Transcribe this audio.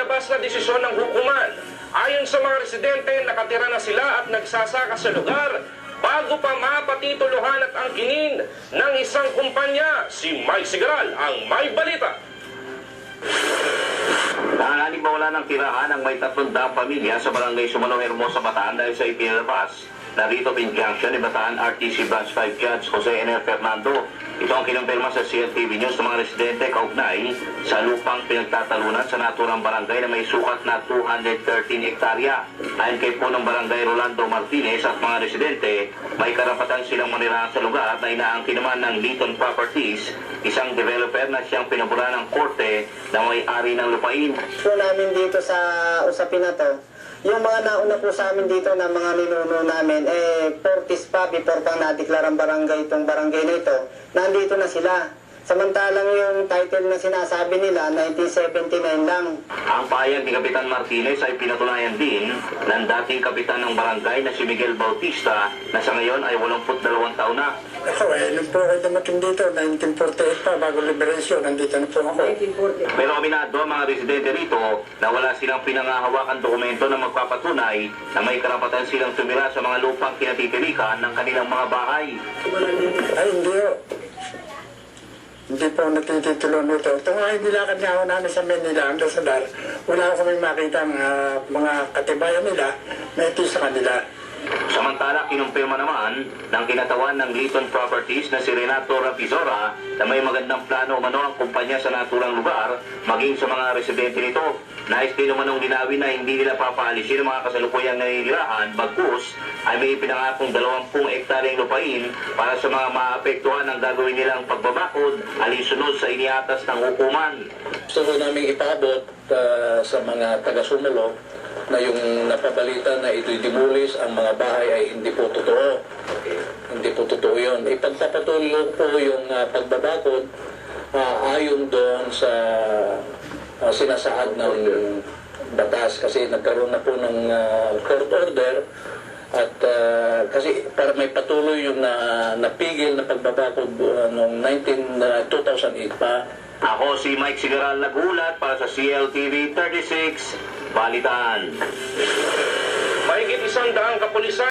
inilabas na desisyon ng hukuman. Ayon sa mga residente, nakatira na sila at nagsasaka sa lugar bago pa mapatituluhan at angkinin ng isang kumpanya. Si Mike Sigaral ang may balita. Nanganganib mawala ng tirahan ang may 300 pamilya sa barangay Sumano, Hermosa, Bataan dahil sa ipinalabas na Rito of Injunction ni Bataan RTC Branch 5 Judge Jose N.R. Fernando. Ito ang kinumpirma sa CLTV News ng mga residente kaugnay sa lupang pinagtatalunan sa naturang barangay na may sukat na 213 hektarya. Ayon kay punong barangay Rolando Martinez at mga residente, may karapatan silang manirahan sa lugar na inaangkin naman ng Liton Properties, isang developer na siyang pinabura ng korte na may-ari ng lupain. Po namin dito sa usapin na to, yung mga nauna po sa amin dito na mga ninuno namin, Fortis pa, before pang nadeklarang barangay itong barangay na ito, nandito na sila. Samantalang yung title na sinasabi nila, 1979 lang. Ang pahayag ni Kapitan Martinez ay pinatunayan din ng dating kapitan ng barangay na si Miguel Bautista na sa ngayon ay 82 taon na. Ako nung po ako dumating dito, 1948 pa, bago liberasyon, nandito na po ako. Pero aminado ang mga residente rito na wala silang pinangahawakan dokumento na magpapatunay na may karapatan silang tumira sa mga lupang kinatitirikan ng kanilang mga bahay. Ay, hindi o. Hindi po natitituloan nito. Ito nga, nilakad nga ako namin sa Manila, ang Dar. Wala ko kaming makita ang mga katibayan nila na ito sa kanila. Samantala, kinumpirma naman ng kinatawan ng Liton Properties na si Renato Rapizora na may magandang plano umano ang kumpanya sa naturang lugar maging sa mga residente nito. Nais din umanong linawin na hindi nila papaalisin ang mga kasalukuyang naninirahan, bagkus ay may pinangakong 20 hektaryang lupain para sa mga maapektuhan ng gagawin nilang pagbabakod alinsunod sa iniatas ng hukuman. Gusto ko namin ipaabot sa mga taga-Sumalo na yung napabalita na ito'y dimulis ang mga bahay ay hindi po totoo. Hindi po totoo yun. Ipagpapatuloy po yung pagbabakod ayon doon sa sinasaad ng batas kasi nagkaroon na po ng court order at kasi para may patuloy yung napigil na pagbabakod noong 2008 pa. Ako si Mike Sigaral, nagulat para sa CLTV 36 Balitaan. Mahigit 100 kapulisan